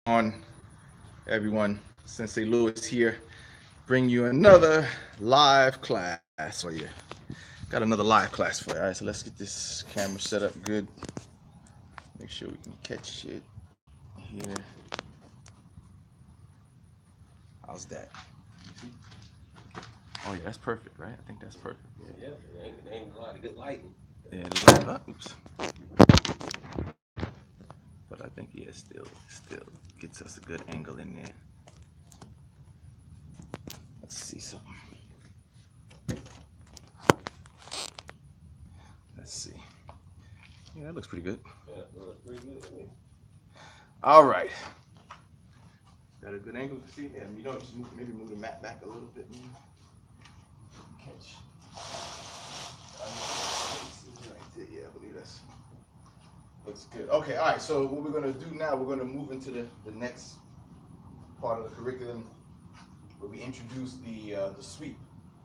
on, everyone? Sensei Lewis here, bring you another live class for you. Got another live class for you. All right, so let's get this camera set up good. Make sure we can catch it here. How's that? Oh yeah, that's perfect, right? I think that's perfect. Yeah, it ain't a lot of good lighting. Yeah, it is. Oops. But I think yeah, still gets us a good angle in there. Let's see something. Let's see. Yeah, that looks pretty good. Yeah, it looks pretty good to me. All right. Got a good angle to see? Yeah, you know, just maybe move the mat back a little bit. Catch. Right there. Yeah, I believe that's looks good. Okay, all right. So what we're gonna do now, we're gonna move into the next part of the curriculum where we introduce the sweep,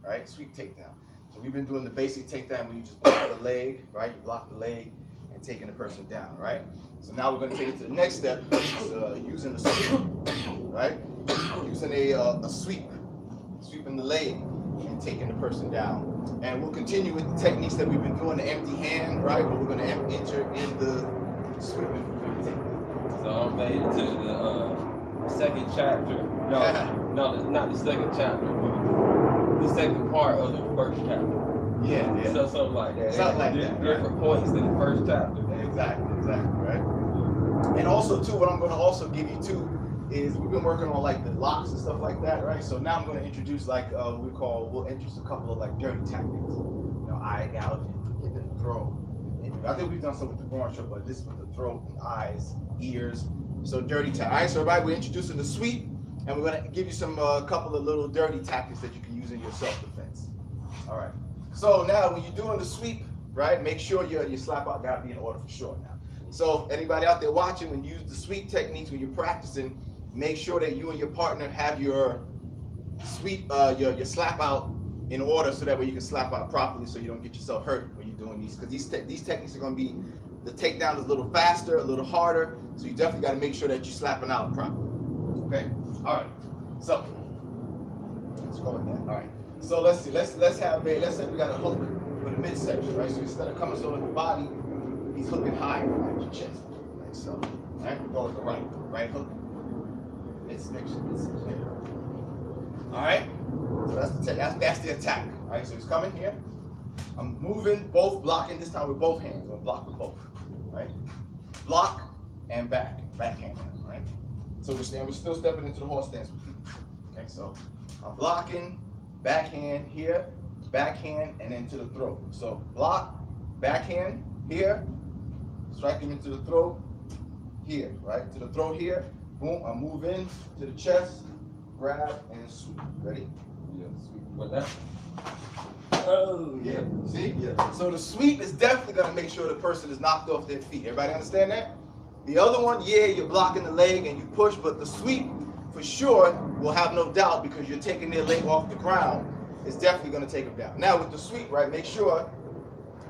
right? Sweep takedown. So we've been doing the basic takedown where you just block the leg, right? You block the leg and taking the person down, right? So now we're going to take it to the next step, which is using the sweep, right? Using a sweep, sweeping the leg and taking the person down. And we'll continue with the techniques that we've been doing, the empty hand, right? But we're going to enter in the sweeping takedown. So I'm made it to the second chapter. No, not the second chapter, but the second part of the first chapter. Yeah. So something like that. Something like that. Different points in the first chapter. Exactly, right? And also too, what I'm going to also give you too is we've been working on like the locks and stuff like that, right? So now I'm going to introduce like we'll introduce a couple of like dirty tactics. You know, eye gouging, hit the throat. And I think we've done some with the groin stroke, but this is with the throat and eyes, ears. So dirty tactics. All right, so everybody, we're introducing the sweep, and we're going to give you some couple of little dirty tactics that you can use in your self-defense. All right. So now when you're doing the sweep, right, make sure your slap out got to be in order for sure now. So anybody out there watching, when you use the sweep techniques, when you're practicing, make sure that you and your partner have your sweep, your slap out in order so that way you can slap out properly so you don't get yourself hurt when you're doing these. Because these techniques are going to be, the takedown is a little faster, a little harder, so you definitely got to make sure that you're slapping out properly. Okay? All right. So let's go with that. All right. So let's see. Let's say we got a hook for the midsection, right? So instead of coming so at the body, he's hooking higher at your chest, like so. Right? We go with the right hook. Midsection. All right. So that's the attack. All right. So he's coming here. I'm moving, both blocking. This time with both hands. I'm gonna block with both. Right. Block and backhand. Right. So we're still stepping into the horse stance. Okay. So I'm blocking. Backhand here, backhand, and then to the throat. So block, backhand here, strike him into the throat here, right? To the throat here, boom, I move in to the chest, grab, and sweep. Ready? Yeah, sweep. What that? Oh, yeah. See? Yeah. So the sweep is definitely going to make sure the person is knocked off their feet. Everybody understand that? The other one, yeah, you're blocking the leg and you push, but the sweep, for sure, will have no doubt because you're taking their leg off the ground. It's definitely going to take them down. Now with the sweep, right, make sure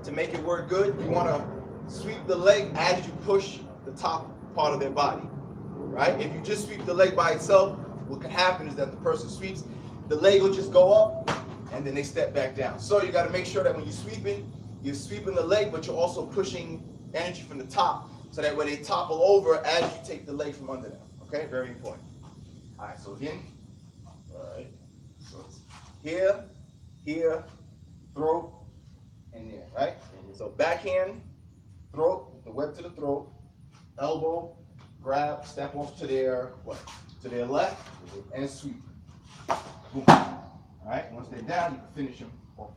to make it work good, you want to sweep the leg as you push the top part of their body, right? If you just sweep the leg by itself, what can happen is that the person sweeps, the leg will just go up and then they step back down. So you got to make sure that when you're sweeping the leg, but you're also pushing energy from the top so that when they topple over as you take the leg from under them. Okay, very important. All right, so again, all right, so it's here, throat, and there, right? So backhand, throat, the web to the throat, elbow, grab, step off to their left, and sweep. Boom. All right, once they're down, you can finish them off.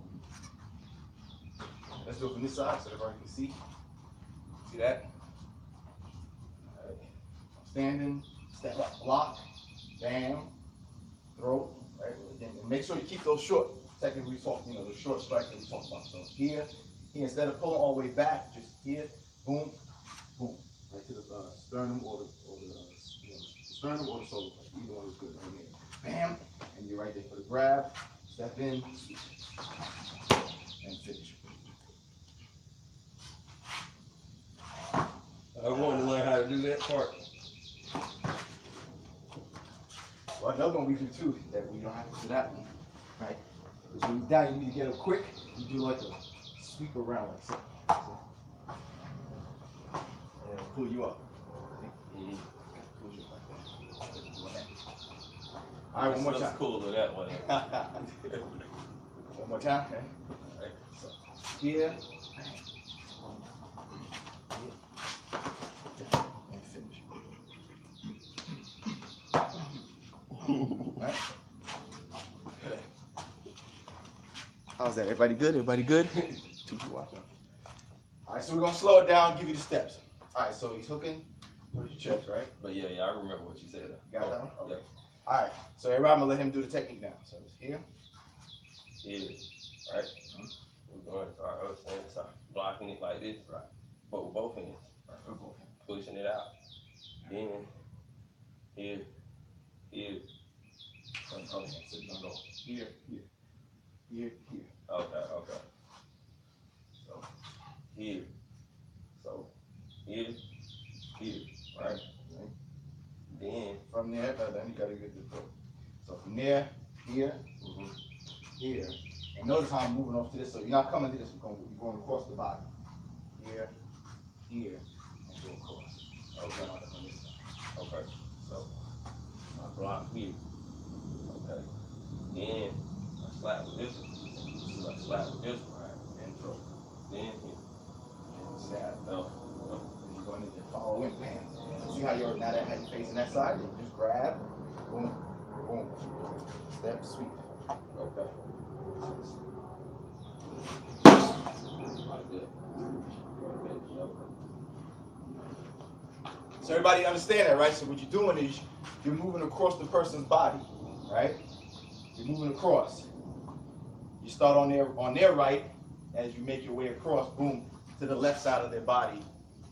Let's do it from this side so everybody can see. See that? All right. Standing, step up, block. Bam, throat, right? And make sure you keep those short. Technically, we talk, the short strikes that we talked about. So here, instead of pulling all the way back, just here, boom, boom, right to the sternum or the sternum or the solar plexus. Either one is good. Right here. Bam, and you're right there for the grab. Step in, and finish. I want to learn how to do that part. Well, another one we do too, that we don't have to do that one, right? So when you're down, you need to get up quick. You do like a sweep around like so. And it'll pull you up. Mm-hmm. Pull you up like that. All right, one more time. Cooler that way. One more time, okay? All right. So here. And finish. All right. How's that? Everybody good? Everybody good? All right, so we're gonna slow it down, give you the steps. All right, so he's hooking towards your chest, right? But yeah, I remember what you said. You got that one? Okay. Yeah. All right, so everybody, I'm gonna let him do the technique now. So it's here. Here, right? We're going to our other hand side, blocking it like this, Right. but with both hands, Right, with both hands. pushing it out. Then, here, here. So the other hand, so you're gonna go here, here, here, here. Okay. So Here. So, here, here, right? right. Then, From there, then you gotta get the foot. So from there, here, here. And notice how I'm moving off to this. So you're not coming to this, you're going across the body. Here, here, and go across. okay. On this side. Okay. So I block here. Okay. Then, I slap with this one. I slap with this one. right, and throw. Then, here. And stab. No. And you're going to follow in, bam. See how you're now that how you're facing that side? You just grab, boom, boom. Step, sweep. Okay. Like that. So everybody understand that, right? So what you're doing is you're moving across the person's body, right? You're moving across. You start on their right as you make your way across, boom, to the left side of their body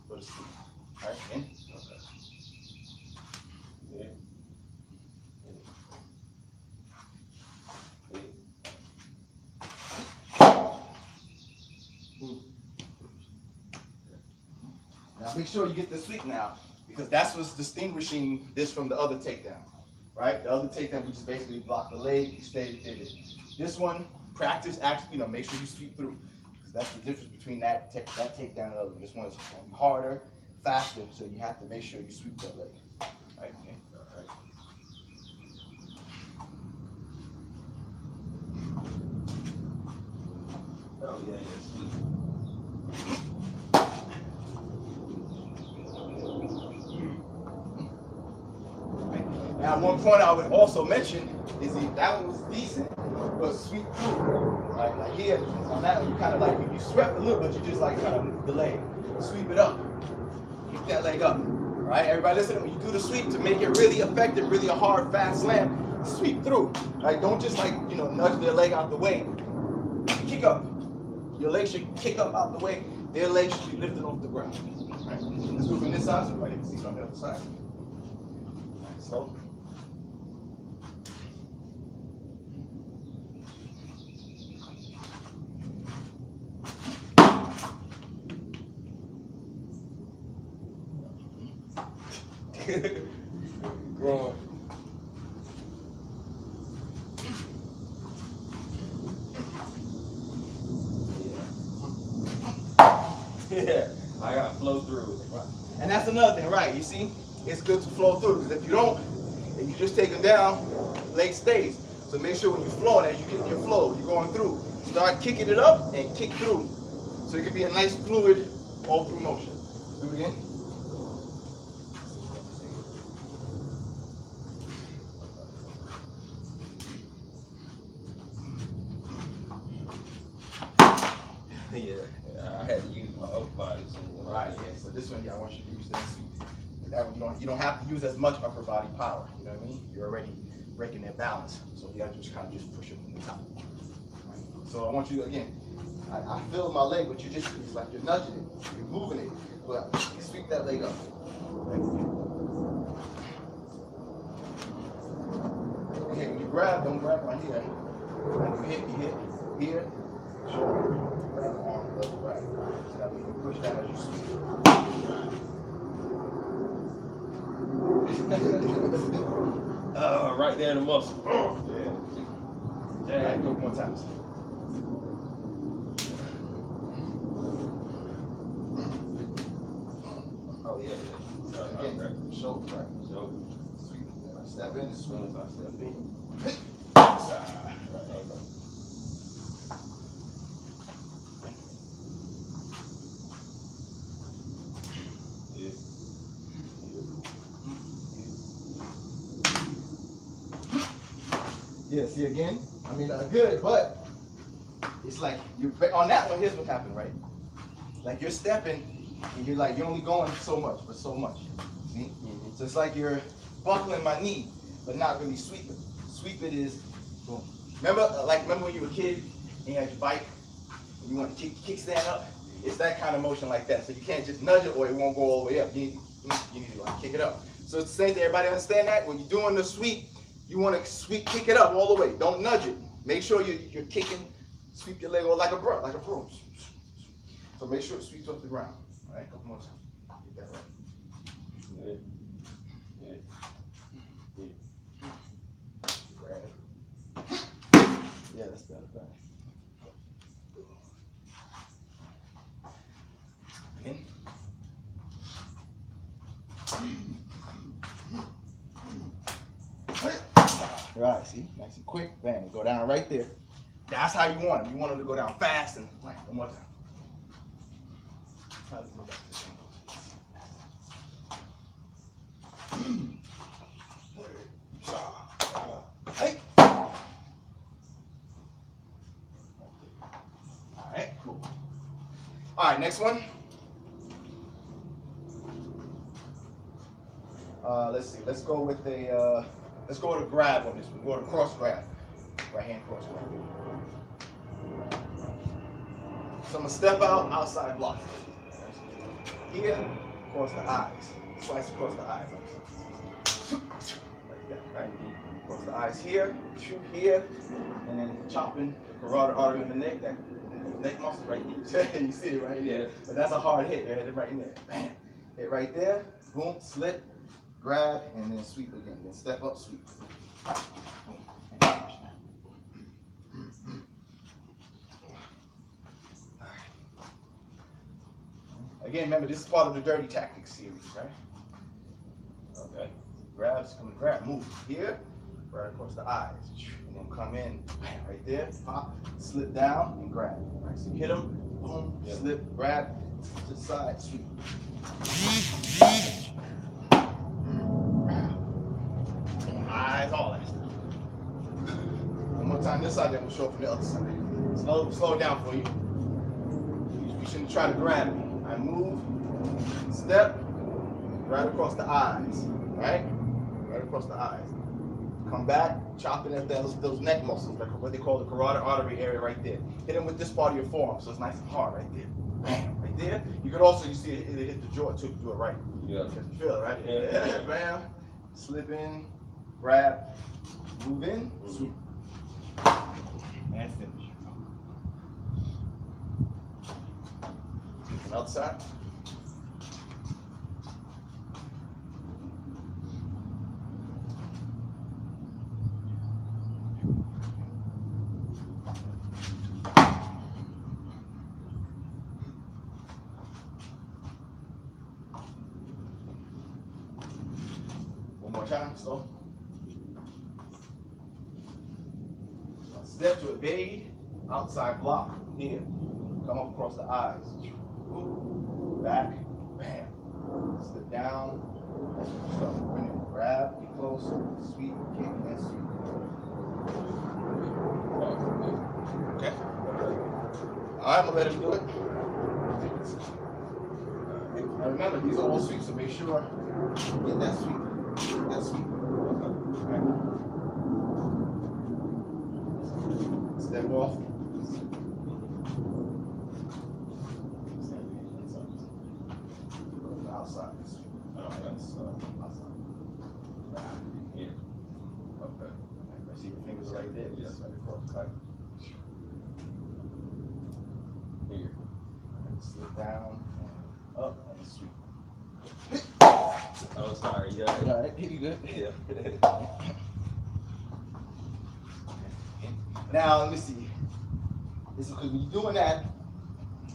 for the sweep. Right? In. Okay. Yeah. Now make sure you get the sweep now, because that's what's distinguishing this from the other takedown, right? The other takedown, we just basically block the leg, you stay pivot. This one, practice, actually, make sure you sweep through, because that's the difference between that takedown and the other. This one is going to be harder, faster, so you have to make sure you sweep that leg. Right? Okay. All right. Oh, yeah, sweet. Now, one point I would also mention is that one was decent, but sweep through. Right? Like here, on that one, you kind of like, you swept a little, but you just like kind of move the leg. Sweep it up. Keep that leg up. Right? Everybody listen, when you do the sweep, to make it really effective, really a hard, fast slam, sweep through. Right? Don't just like, nudge their leg out the way. Kick up. Your leg should kick up out the way. Their leg should be lifted off the ground. Right? Let's do it from this side so everybody can see it on the other side. Right, so. Growing. Yeah, I gotta flow through it. Right. And that's another thing, right? You see, it's good to flow through, because if you don't, if you just take them down, leg stays. So make sure when you're flowing, as you get in your flow, you're going through, start kicking it up and kick through. So it can be a nice fluid all through motion. Do it again. Yeah, I had to use my upper body. Right, yeah. So this one, I want you to use that sweep. That one, you don't have to use as much upper body power. You know what I mean? You're already breaking their balance. So you got to just kind of just push it from the top. Right. So I want you, again, I feel my leg, but it's like you're nudging it. You're moving it. But you sweep that leg up. Right. Okay, when you grab, don't grab right here. When you hit here, shoulder, grab the arm, left, right. So that way you can push that as you sweep. Right there in the muscle. Yeah. All right, go more times. Oh yeah. Again, shoulder, right? Shoulder. Sweep. Step in, swing. I step in. Yeah, see again? I mean, good, but it's like, on that one, here's what happened, right? Like you're stepping, and you're like, you're only going so much, but so much. See? Mm-hmm. So it's like you're buckling my knee, but not really sweeping. Sweep it is, boom. Remember when you were a kid, and you had your bike, and you want to kickstand up? It's that kind of motion like that. So you can't just nudge it or it won't go all the way up. You need to like kick it up. So it's the same thing. Everybody understand that? When you're doing the sweep, you want to kick it up all the way. Don't nudge it. Make sure you're kicking, sweep your leg like a broom. So make sure it sweeps off the ground. All right, couple more times. Get that right. Yeah, that's better. In. Right, see, nice and quick, bang, go down right there. That's how you want them. You want them to go down fast and bang, one more time. Hey. All right, cool. All right, next one. Let's see. Let's go with a grab on this one. Go with a cross grab. Right hand cross grab. So I'm gonna step out, outside block. Here, across the eyes. Slice across the eyes. Like that, right? Across the eyes here, and then chopping the carotid artery in the neck, that neck muscle right there. You see it right there. But that's a hard hit. You hit it right in there. Bam. Hit right there. Boom, slip, grab, and then sweep again. Then step up, sweep. Again, remember, this is part of the Dirty Tactics series, right? Okay. Grab, move here, right across the eyes. And then come in, right there, pop, slip down, and grab. Right, so hit them, boom, slip, grab, to the side, sweep. Eyes, all that stuff. One more time this side, then we'll show up from the other side. Slow it down for you. You shouldn't try to grab me. I move, step, right across the eyes, right? Right across the eyes. Come back, chopping at those neck muscles, like what they call the carotid artery area right there. Hit them with this part of your forearm, so it's nice and hard right there. Bam, right there. You could also, you see it hit the jaw too, do it right. Yeah. You feel it, right? Yeah. Bam, slip in, grab, move in, sweep, and finish. Outside. One more time, slow. Step to evade, outside block, here. Come up across the eyes. Back, bam. Slip down. Bring it, grab, get close, sweep, kick, and sweep. Okay. All right, I'm gonna let him do it. Now remember, these are all sweeps, so make sure you get that sweep. That sweep. Okay. Step off. Outside. Outside. Here. Okay. I see your fingers right there. Yes. Right across. Right. Here. Slip down, and up, and sweep. Oh, sorry. you got it. All right, you good? Yeah. Now let me see. This is because when you're doing that,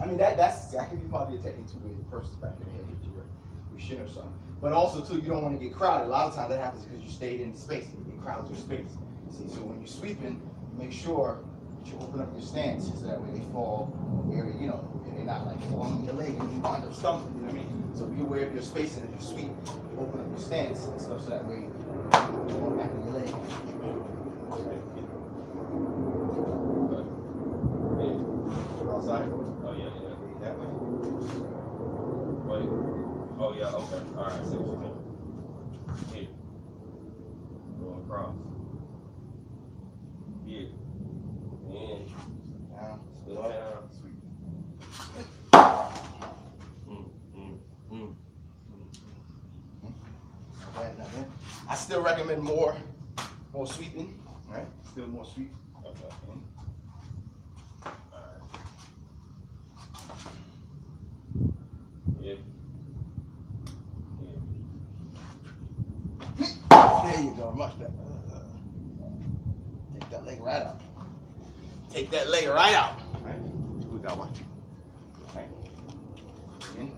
I mean that can be probably a technique to where the person's back in the head hit you with shin or something. But also too, you don't want to get crowded. A lot of times that happens because you stayed in space. You get crowded your space. See, so when you're sweeping, make sure that you open up your stance so that way they fall where you know, and they're not like falling on your leg and you wind up stumbling. You know what I mean? So be aware of your spacing as you sweep. Open up your stance and stuff so that way you go back on your leg. Outside. Oh yeah, yeah. That way. Wait. Oh yeah, okay. Alright, see what you mean. Here. Going across. Here. In. Down. Split Up. down. Sweep. Not bad, not bad. I still recommend more sweeping, right? Still more sweep. Okay. Alright. Yeah. There you go, much better. Take that leg right out. Take that leg right out. Right. We got one. Right. In.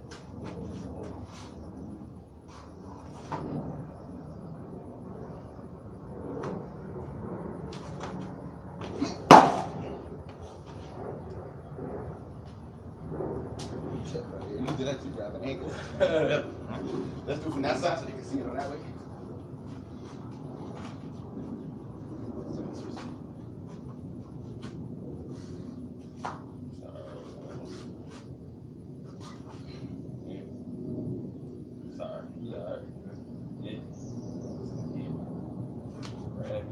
You do that to grab an ankle. Let's do it from that side so they can see it on that way. Sorry. Yeah. Yeah. Right.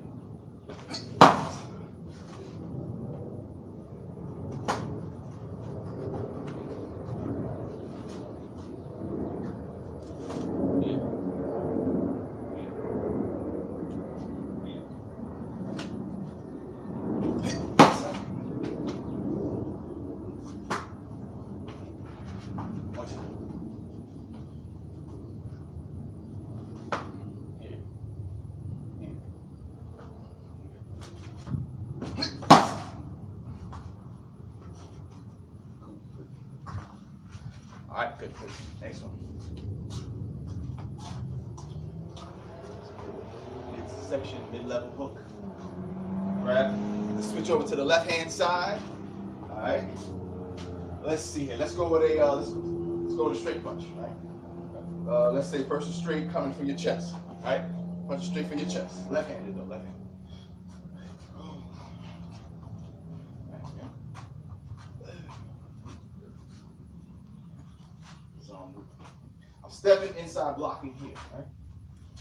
All right, good, good. Next one. It's section mid-level hook. Grab. Switch over to the left-hand side. All right. Let's see here. Let's go with a let's go with a straight punch. Right. Let's say person straight coming for your chest. All right. Punch straight for your chest. Left-handed though. Left-handed. I'm stepping inside blocking here, right?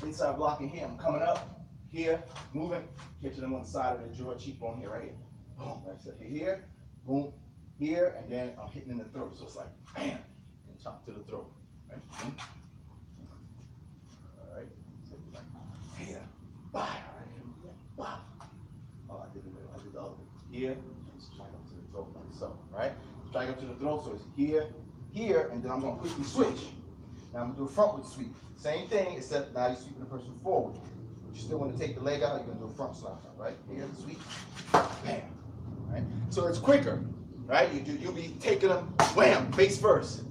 Inside blocking here, I'm coming up here, moving, catching them on the side of the jaw, cheekbone here, right here. Boom, that's it. Here, boom, here, and then I'm hitting in the throat. So it's like, bam, and chop to the throat, right? Boom. All right, so like, here, bye, all right, bye. Oh, I did the other one. Here, and strike up to the throat like so, right? Strike up to the throat, so it's here, here, and then I'm gonna quickly switch. Now I'm gonna do a frontward sweep. Same thing, except now you're sweeping the person forward. But you still want to take the leg out, you're gonna do a front slap, right? Here, sweep, bam, right? So it's quicker, right? You'll be taking them, wham, face first,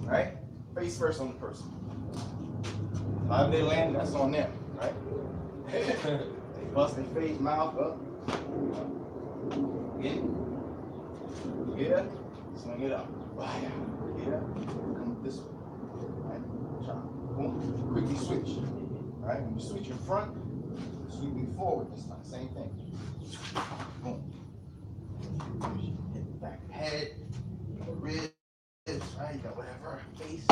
right? Face first on the person. However they land, that's on them, right? They bust their face, mouth up. In, here, swing it up. Here, come this way. Boom. Quickly switch. All right, when you switch in front, sweeping forward this time. Same thing. Boom. Hit the back of the head, ribs, right? You got whatever, face.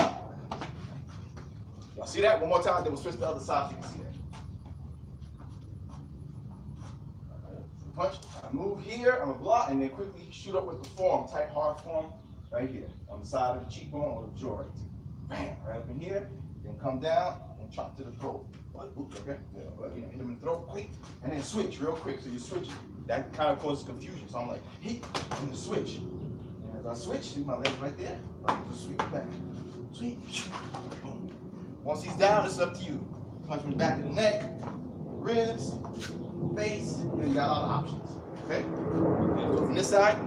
Y'all see that? One more time, then we'll switch to the other side so you can see that. Punch. I move here, I'm gonna block, and then quickly shoot up with the forearm, tight, hard forearm, right here, on the side of the cheekbone or the jaw right there. Bam, right up in here, then come down and chop to the throat. Okay, hit him in the throat quick, and then switch real quick. So you switch, that kind of causes confusion. So I'm like, hit, and then switch. And as I switch, see my legs right there, I just sweep it back. Sweep, boom, Once he's down, it's up to you. Punch from the back of the neck, ribs, face, and you got a lot of options. Okay? So from this side.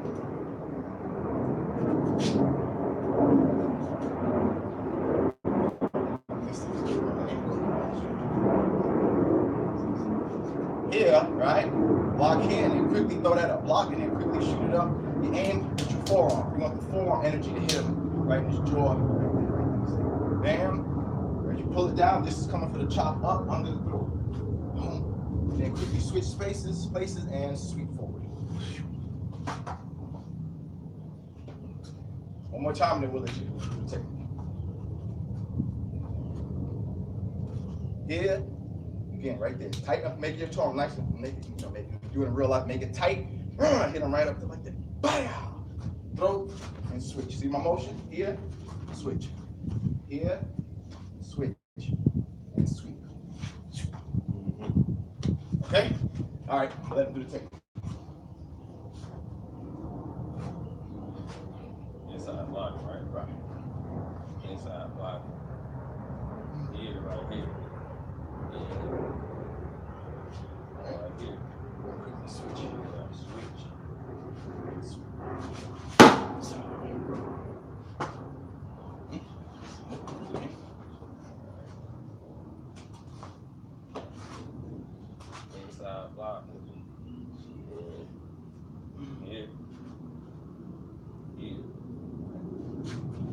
Here, right? Block here and then quickly throw that up. Block and then quickly shoot it up. You aim with your forearm. You want the forearm energy to hit him right in his jaw. Bam. Right, you pull it down. This is coming for the chop up under the throat. Boom. And then quickly switch places, and sweep forward. One more time, and then we'll let you take it. Here, again, right there. Tighten up, make your tongue nice and make it, make it, do it in real life, make it tight. Hit them right up there like that. Bam! Throw and switch. See my motion? Here, switch. Here, switch. And sweep. Okay? All right, let him do the technique. Inside block, right? Right. Inside block. Here, right here. Right here. Switch. Switch. Inside block. Here. Here.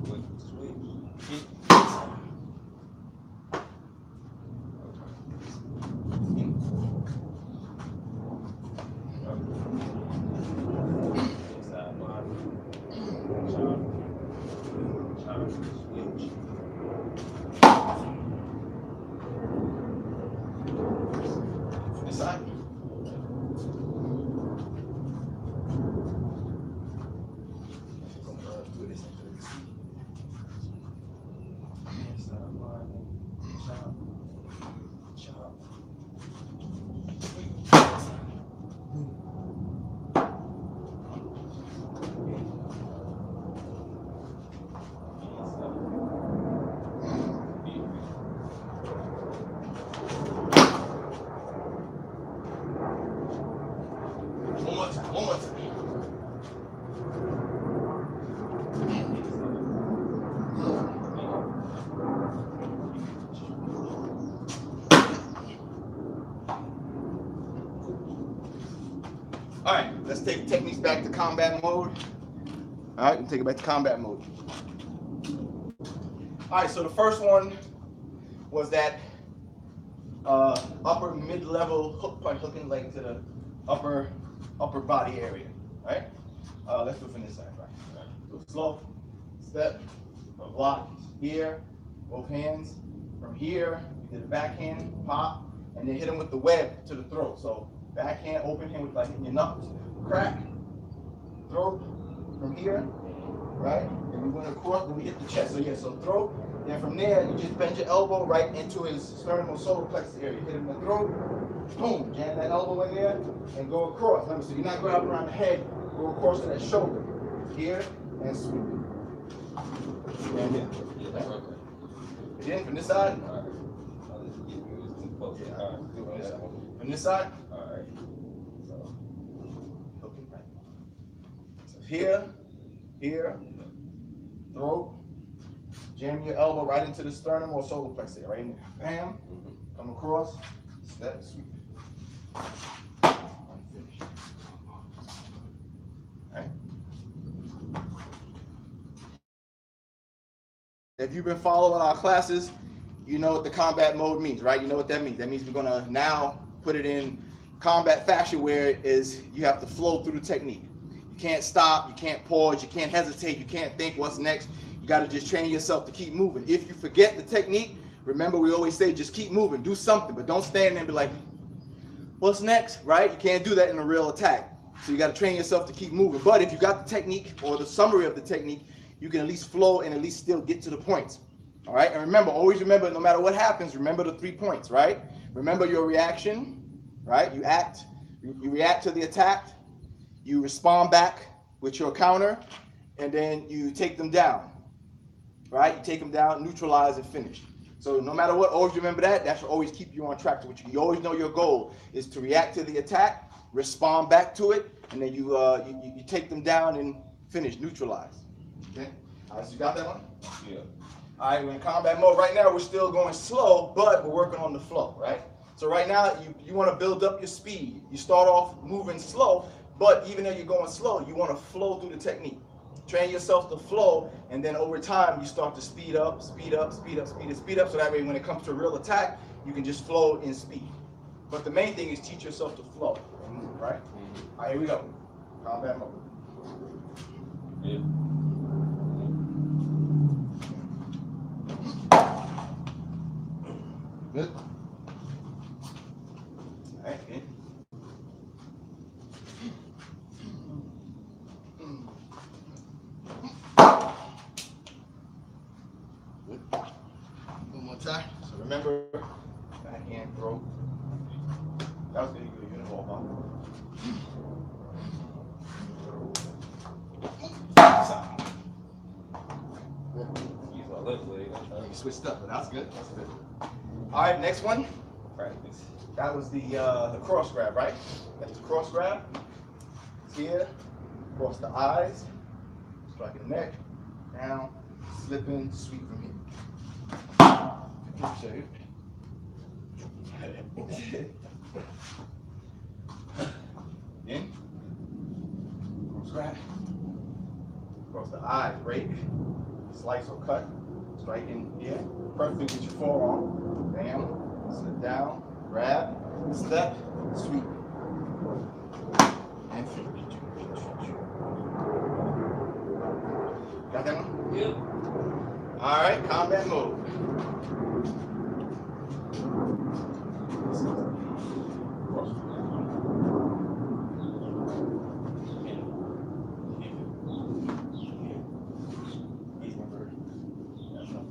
Quick switch. Inside block. Chop. Chop. Switch. This side. Inside block. Chop. Chop. One more time. All right, let's take techniques back to combat mode. All right, we'll take it back to combat mode. All right, so the first one was that upper mid-level hook punch, hooking leg to the upper body area, right? Let's do it from this side, right? So slow, step, block here, both hands. From here, you did a backhand, pop, and then hit him with the web to the throat. So backhand, open hand with like hitting your knuckles, crack, throat from here, right? And we went across, then we hit the chest. So yeah, so throat. Then from there, you just bend your elbow right into his sternum solar plexus area. Hit him in the throat, boom, jam that elbow in there, and go across. Remember, so you're not grabbing around the head, go across to that shoulder. Here, and sweep it. And here. Okay. Again, from this side. All right. I'll just get you too close. All right. Do this side. From this side. All right. So, Okay, right. So here, throat, jam your elbow right into the sternum or solar plexus area, right in there. Bam, come across, step, sweep. Finish. Right. If you've been following our classes, you know what the combat mode means, right? You know what that means. That means we're gonna now put it in combat fashion where it is you have to flow through the technique. You can't stop, you can't pause, you can't hesitate, you can't think what's next. You gotta just train yourself to keep moving. If you forget the technique, remember we always say just keep moving, do something, but don't stand there and be like, what's next, right? You can't do that in a real attack. So you gotta train yourself to keep moving. But if you got the technique or the summary of the technique, you can at least flow and at least still get to the points. All right, and remember, always remember, no matter what happens, remember the 3 points, right? Remember your reaction, right? You react to the attack, you respond back with your counter, and then you take them down, right? You take them down, neutralize, and finish. So no matter what, always remember that. That should always keep you on track to what you always know your goal is to react to the attack, respond back to it, and then you take them down and finish, neutralize. Okay? All right, so you got that one? Yeah. All right, we're in combat mode. Right now, we're still going slow, but we're working on the flow, right? So right now, you want to build up your speed. You start off moving slow, but even though you're going slow, you want to flow through the technique. Train yourself to flow, and then over time, you start to speed up, speed up, speed up, speed up, speed up, so that way when it comes to a real attack, you can just flow in speed. But the main thing is teach yourself to flow and move, right? All right, here we go. Combat mode. Yeah. Good. All right, good. Good. One more time. So remember, backhand throw. That was good. You go uniball ball. Use my left leg. You switched up, but that's good. That's good. All right, next one. Practice. That was the cross grab, right? That's the cross grab. Here, across the eyes, striking the neck, down, slipping, sweep from here. Show you. In, cross grab, across the eyes, break, slice or cut, striking here, perfectly with your forearm, bam, slip down, grab, step, sweep, and finish. Got that one? Yeah. All right, combat mode.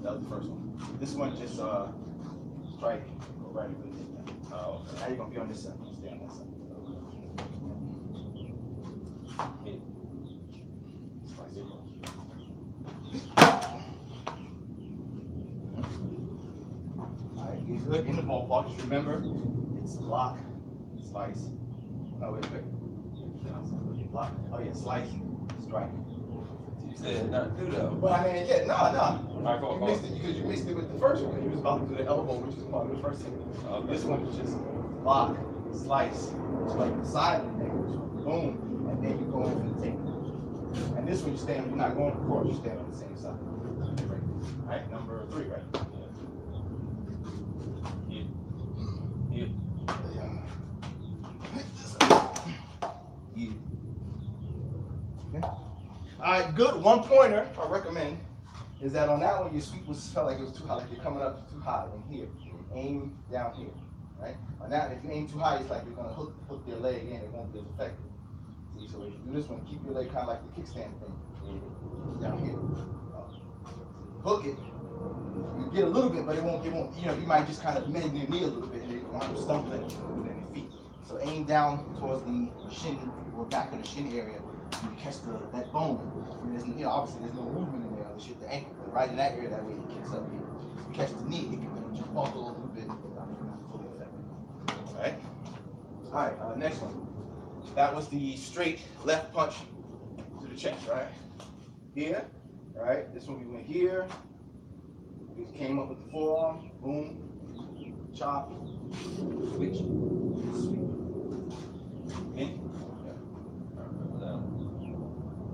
That was the first one. This one just strike, go right into the takedown. Oh, okay. Now you're gonna be on this side. Stay on that side. Alright, get good in the ballpark. Just remember, it's block, slice. Oh, wait. Block. Oh, yeah, slice, strike. You said not do that. But I mean, yeah, no. All right, go on, You mixed it because you mixed it with the first one. You was about to do the elbow, which is part of the first thing. Okay. This one is just block, slice, strike the side of the neck, boom, and then you go in for the takedown. And this one you're not going across, you stand on the same side. Right. All right, number 3, right? Yeah. Yeah. Yeah. Okay. All right, good. One pointer I recommend is that on that one your sweep felt like it was too high, like you're coming up too high in here. Aim down here, right? On that, if you aim too high, it's like you're gonna hook their leg in. It won't be as effective. See, so if you do this one, keep your leg kind of like the kickstand thing down here. Hook it. You get a little bit, but it won't. You know, you might just kind of bend your knee a little bit, and you're going to stumbling within your feet. So aim down towards the shin or back of the shin area. You catch that bone. There's, obviously there's no movement in there unless you hit the ankle, but right in that area, that way it kicks up here. You catch the knee, it can just buckle a little bit. Fully effective. All right, next one. That was the straight left punch to the chest, right? Here, right? This one we went here. We came up with the forearm, boom, chop, switch, sweep. In.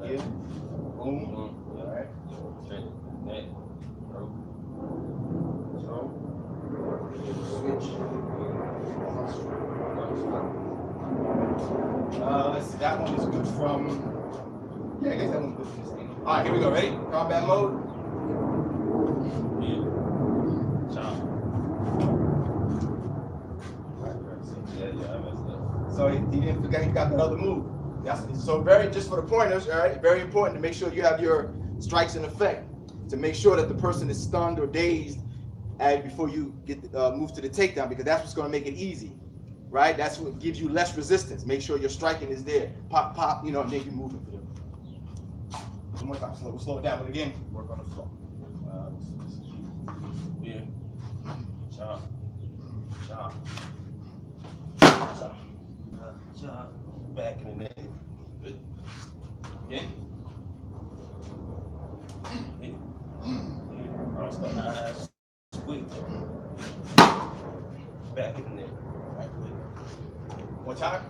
Here, boom, all right. Straight neck, throw, switch. Let's see, that one is good from, yeah, I guess that one's good from this angle. All right, here we go, ready? Combat mode. yeah, chop. Yeah, I messed up. So he didn't forget, he got that other move. So just for the pointers, all right, very important to make sure you have your strikes in effect, to make sure that the person is stunned or dazed before you get move to the takedown, because that's what's going to make it easy, right? That's what gives you less resistance. Make sure your striking is there. Pop, pop, and then you're moving for them. One more time, we'll slow it down, but again, work on the flow. Yeah. Chop. Chop. Chop. Chop. Back in the neck. Good. Yeah. Cross the eyes. Squeeze. Back in the neck. Right leg. One time.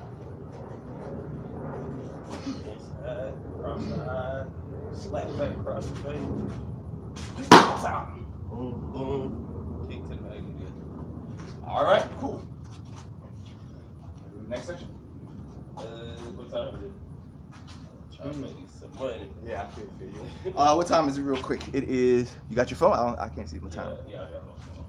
Inside. Cross the eye. Slap back across the face. Stop. Boom, boom. Kick to the back again. All right, cool. Next section. What time is it? Trying to make some money. Yeah, I feel you. What time is it real quick? It is, you got your phone? I can't see my time. Yeah, I got my phone.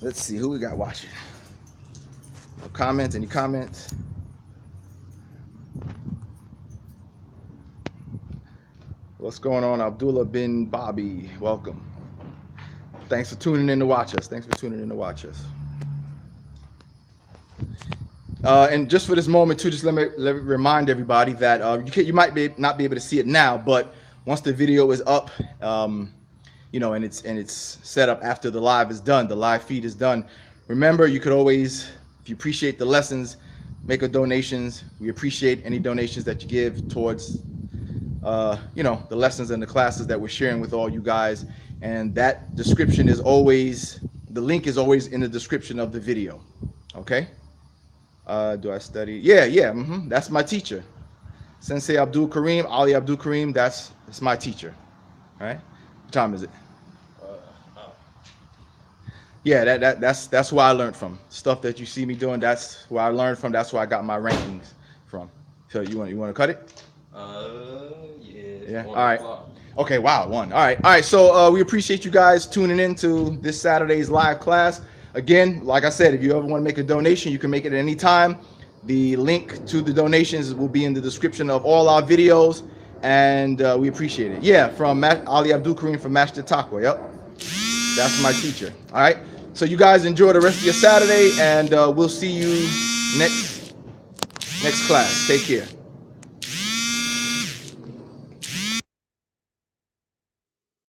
Let's see who we got watching. No comments? Any comments? What's going on? Abdullah bin Bobby, welcome. Thanks for tuning in to watch us. And just for this moment too, just let me remind everybody that you might not be able to see it now, but once the video is up, you know, and it's set up after the live is done, the live feed is done. Remember, you could always, if you appreciate the lessons, make a donations. We appreciate any donations that you give towards, you know, the lessons and the classes that we're sharing with all you guys. And that description is always, the link is always in the description of the video. Okay. Do I study? Yeah. That's my teacher. Sensei Abdul Karim, Ali Abdul Karim, that's my teacher. All right. What time is it? Yeah, that's where I learned from. Stuff that you see me doing, that's where I learned from. That's where I got my rankings from. So you want to cut it? Yeah. All right. Okay. Wow. 1. All right. So we appreciate you guys tuning in to this Saturday's live class. Again, like I said, if you ever want to make a donation, you can make it at any time. The link to the donations will be in the description of all our videos, and we appreciate it. Yeah, from Ali Abdul Karim from Master Takwa. Yep, that's my teacher. All right. So you guys enjoy the rest of your Saturday, and we'll see you next class. Take care.